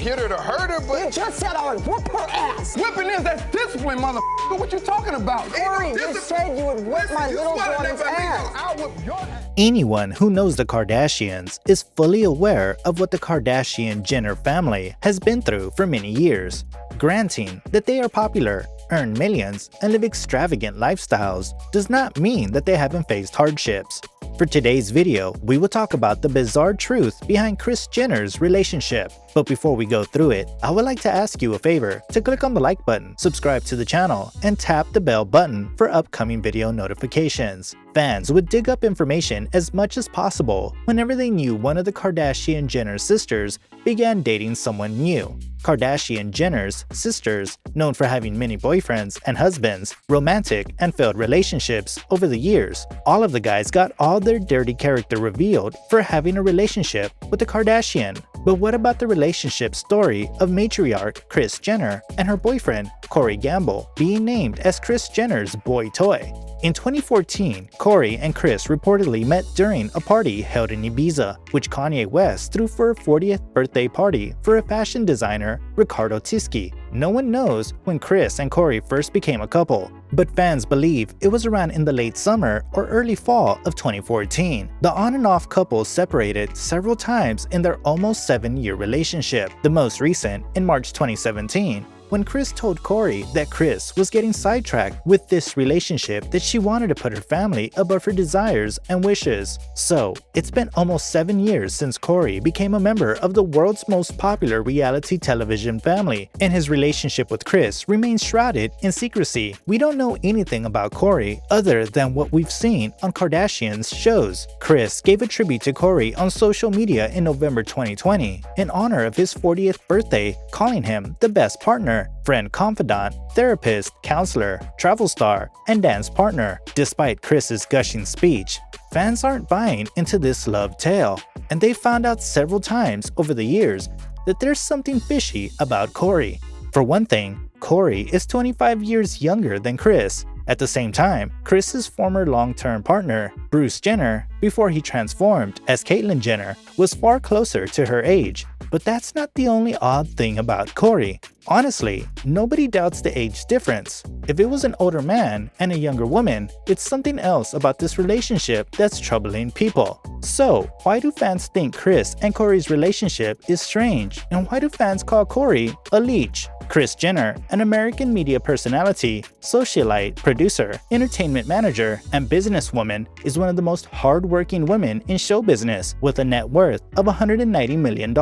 hit her to hurt her, but... You just said I would whoop her ass. Whipping that's discipline, motherfucker. What you talking about? Corey, you said you would whip my little daughter's ass. I'll whip your ass. Anyone who knows the Kardashians is fully aware of what the Kardashian-Jenner family has been through for many years. Granting that they are popular, earn millions, and live extravagant lifestyles does not mean that they haven't faced hardships. For today's video, we will talk about the bizarre truth behind Kris Jenner's relationship. But before we go through it, I would like to ask you a favor to click on the like button, subscribe to the channel, and tap the bell button for upcoming video notifications. Fans would dig up information as much as possible whenever they knew one of the Kardashian-Jenner sisters began dating someone new. Kardashian-Jenner's sisters, known for having many boyfriends and husbands, romantic and failed relationships over the years. All of the guys got all their dirty character revealed for having a relationship with the Kardashian. But what about the relationship story of matriarch Kris Jenner and her boyfriend Corey Gamble being named as Kris Jenner's boy toy? In 2014, Corey and Kris reportedly met during a party held in Ibiza, which Kanye West threw for a 40th birthday party for a fashion designer, Riccardo Tisci. No one knows when Kris and Corey first became a couple, but fans believe it was around in the late summer or early fall of 2014. The on and off couple separated several times in their almost 7-year relationship, the most recent in March 2017. When Kris told Corey that Kris was getting sidetracked with this relationship, that she wanted to put her family above her desires and wishes. So, it's been almost 7 years since Corey became a member of the world's most popular reality television family, and his relationship with Kris remains shrouded in secrecy. We don't know anything about Corey other than what we've seen on Kardashian's shows. Kris gave a tribute to Corey on social media in November 2020 in honor of his 40th birthday, calling him the best partner, friend, confidant, therapist, counselor, travel star, and dance partner. Despite Kris's gushing speech, fans aren't buying into this love tale, and they found out several times over the years that there's something fishy about Corey. For one thing, Corey is 25 years younger than Kris. At the same time, Kris's former long-term partner, Bruce Jenner, before he transformed as Caitlyn Jenner, was far closer to her age. But that's not the only odd thing about Corey. Honestly, nobody doubts the age difference. If it was an older man and a younger woman, it's something else about this relationship that's troubling people. So, why do fans think Kris and Corey's relationship is strange? And why do fans call Corey a leech? Kris Jenner, an American media personality, socialite, producer, entertainment manager, and businesswoman, is one of the most hard-working women in show business with a net worth of $190 million.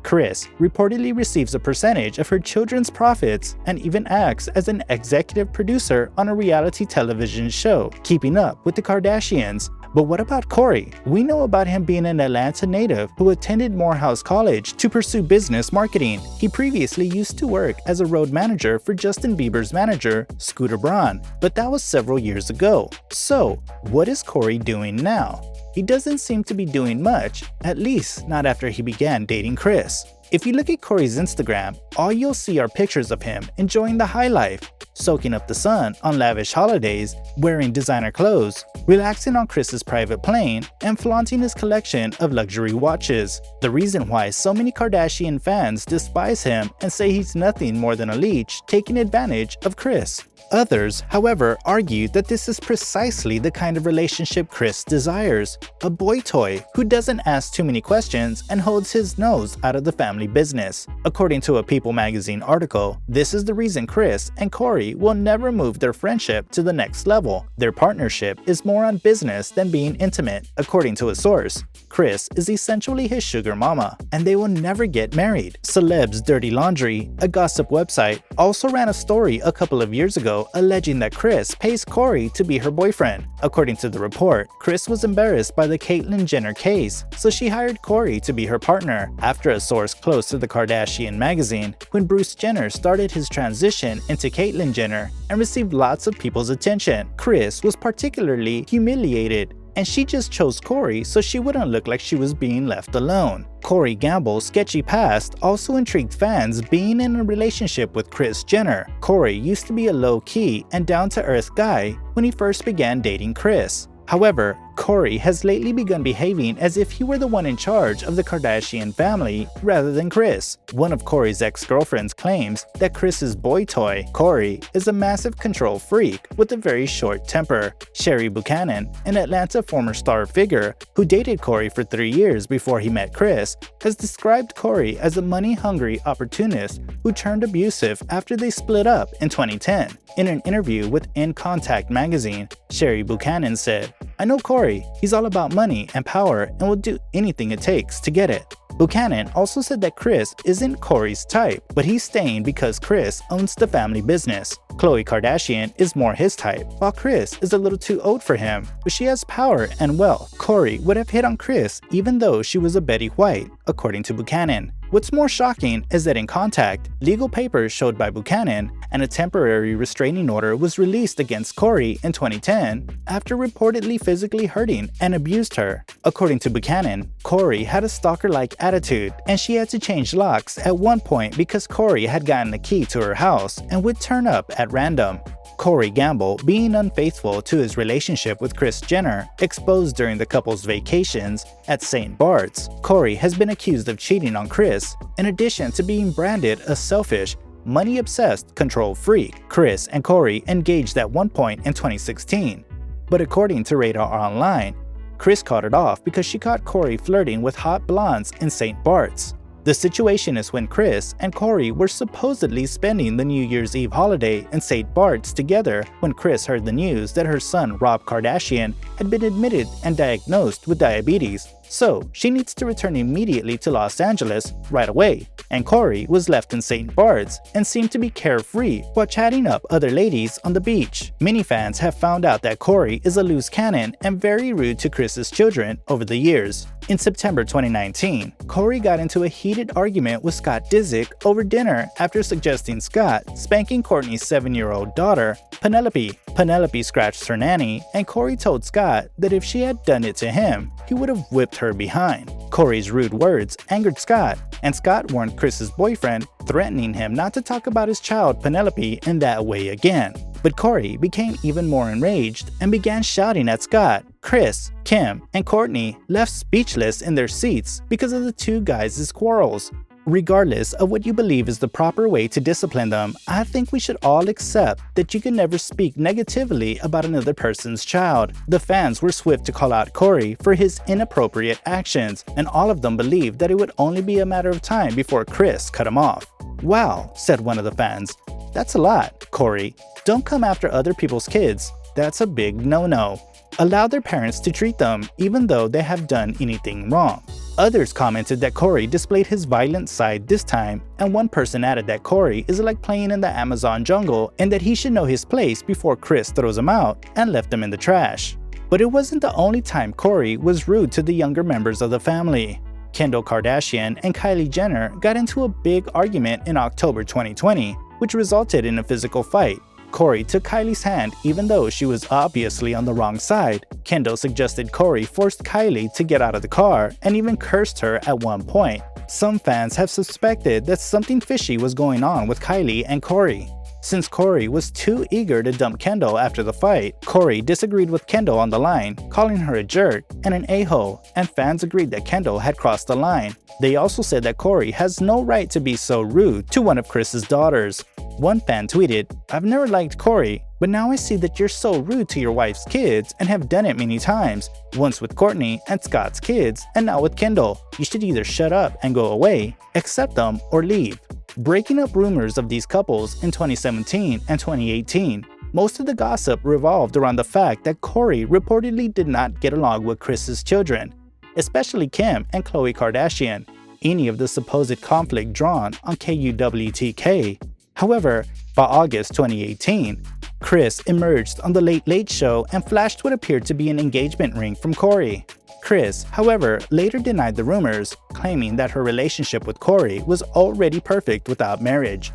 Kris reportedly receives a percentage of her children's profits and even acts as an executive producer on a reality television show, Keeping Up with the Kardashians. But what about Corey? We know about him being an Atlanta native who attended Morehouse College to pursue business marketing. He previously used to work as a road manager for Justin Bieber's manager, Scooter Braun, but that was several years ago. So, what is Corey doing now? He doesn't seem to be doing much, at least not after he began dating Kris. If you look at Corey's Instagram, all you'll see are pictures of him enjoying the high life, soaking up the sun on lavish holidays, wearing designer clothes, relaxing on Kris's private plane, and flaunting his collection of luxury watches. The reason why so many Kardashian fans despise him and say he's nothing more than a leech taking advantage of Kris. Others, however, argue that this is precisely the kind of relationship Kris desires, a boy toy who doesn't ask too many questions and holds his nose out of the family business. According to a People magazine article, this is the reason Kris and Corey will never move their friendship to the next level. Their partnership is more on business than being intimate. According to a source, Kris is essentially his sugar mama, and they will never get married. Celeb's Dirty Laundry, a gossip website, also ran a story a couple of years ago alleging that Kris pays Corey to be her boyfriend. According to the report, Kris was embarrassed by the Caitlyn Jenner case, so she hired Corey to be her partner. After a source close to the Kardashian magazine, when Bruce Jenner started his transition into Caitlyn Jenner and received lots of people's attention, Kris was particularly humiliated, and she just chose Corey so she wouldn't look like she was being left alone. Corey Gamble's sketchy past also intrigued fans being in a relationship with Kris Jenner. Corey used to be a low-key and down-to-earth guy when he first began dating Kris. However, Kory has lately begun behaving as if he were the one in charge of the Kardashian family rather than Kris. One of Kory's ex-girlfriends claims that Kris's boy toy, Kory, is a massive control freak with a very short temper. Sherry Buchanan, an Atlanta former star figure who dated Kory for 3 years before he met Kris, has described Kory as a money-hungry opportunist who turned abusive after they split up in 2010. In an interview with In Contact magazine, Sherry Buchanan said, "I know Kory. He's all about money and power and will do anything it takes to get it." Buchanan also said that Kris isn't Kory's type, but he's staying because Kris owns the family business. Khloe Kardashian is more his type, while Kris is a little too old for him, but she has power and wealth. Kory would have hit on Kris even though she was a Betty White, according to Buchanan. What's more shocking is that in Contact, legal papers showed by Buchanan and a temporary restraining order was released against Kory in 2010 after reportedly physically hurting and abused her. According to Buchanan, Kory had a stalker-like attitude and she had to change locks at one point because Kory had gotten a key to her house and would turn up at random. Kory Gamble being unfaithful to his relationship with Kris Jenner, exposed during the couple's vacations at St. Bart's. Kory has been accused of cheating on Kris, in addition to being branded a selfish, money-obsessed control freak. Kris and Kory engaged at one point in 2016, but according to Radar Online, Kris caught it off because she caught Kory flirting with hot blondes in St. Bart's. The situation is when Kris and Kory were supposedly spending the New Year's Eve holiday in St. Bart's together when Kris heard the news that her son Rob Kardashian had been admitted and diagnosed with diabetes. So she needs to return immediately to Los Angeles right away, and Kory was left in St. Bart's and seemed to be carefree while chatting up other ladies on the beach. Many fans have found out that Kory is a loose cannon and very rude to Kris's children over the years. In September 2019, Kory got into a heated argument with Scott Disick over dinner after suggesting Scott spanking Kourtney's 7-year-old daughter, Penelope. Penelope scratched her nanny, and Kory told Scott that if she had done it to him, he would have whipped her behind. Kory's rude words angered Scott, and Scott warned Kris's boyfriend, threatening him not to talk about his child Penelope in that way again. But Kory became even more enraged and began shouting at Scott. Kris, Kim, and Kourtney left speechless in their seats because of the two guys' quarrels. Regardless of what you believe is the proper way to discipline them, I think we should all accept that you can never speak negatively about another person's child. The fans were swift to call out Kory for his inappropriate actions, and all of them believed that it would only be a matter of time before Kris cut him off. "Wow," said one of the fans. "That's a lot, Kory. Don't come after other people's kids. That's a big no-no. Allow their parents to treat them even though they have done anything wrong." Others commented that Kory displayed his violent side this time, and one person added that Kory is like playing in the Amazon jungle and that he should know his place before Kris throws him out and left him in the trash. But it wasn't the only time Kory was rude to the younger members of the family. Kendall Kardashian and Kylie Jenner got into a big argument in October 2020, which resulted in a physical fight. Kory took Kylie's hand even though she was obviously on the wrong side. Kendall suggested Kory forced Kylie to get out of the car and even cursed her at one point. Some fans have suspected that something fishy was going on with Kylie and Kory. Since Kory was too eager to dump Kendall after the fight, Kory disagreed with Kendall on the line, calling her a jerk and an a-hole, and fans agreed that Kendall had crossed the line. They also said that Kory has no right to be so rude to one of Kris's daughters. One fan tweeted, "I've never liked Kory, but now I see that you're so rude to your wife's kids and have done it many times, once with Kourtney and Scott's kids, and now with Kendall. You should either shut up and go away, accept them, or leave." Breaking up rumors of these couples in 2017 and 2018, most of the gossip revolved around the fact that Kory reportedly did not get along with Kris's children, especially Kim and Khloe Kardashian, any of the supposed conflict drawn on KUWTK. However, by August 2018, Kris emerged on The Late Late Show and flashed what appeared to be an engagement ring from Kory. Kris, however, later denied the rumors, claiming that her relationship with Kory was already perfect without marriage.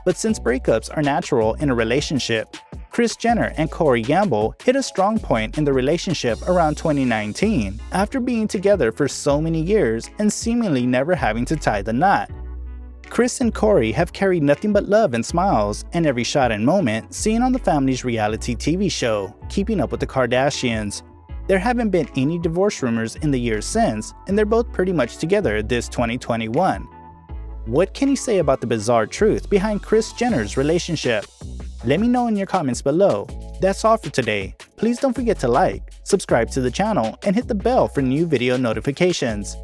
But since breakups are natural in a relationship, Kris Jenner and Kory Gamble hit a strong point in the relationship around 2019 after being together for so many years and seemingly never having to tie the knot. Kris and Kory have carried nothing but love and smiles in every shot and moment seen on the family's reality TV show, Keeping Up with the Kardashians. There haven't been any divorce rumors in the years since, and they're both pretty much together this 2021. What can you say about the bizarre truth behind Kris Jenner's relationship? Let me know in your comments below. That's all for today. Please don't forget to like, subscribe to the channel, and hit the bell for new video notifications.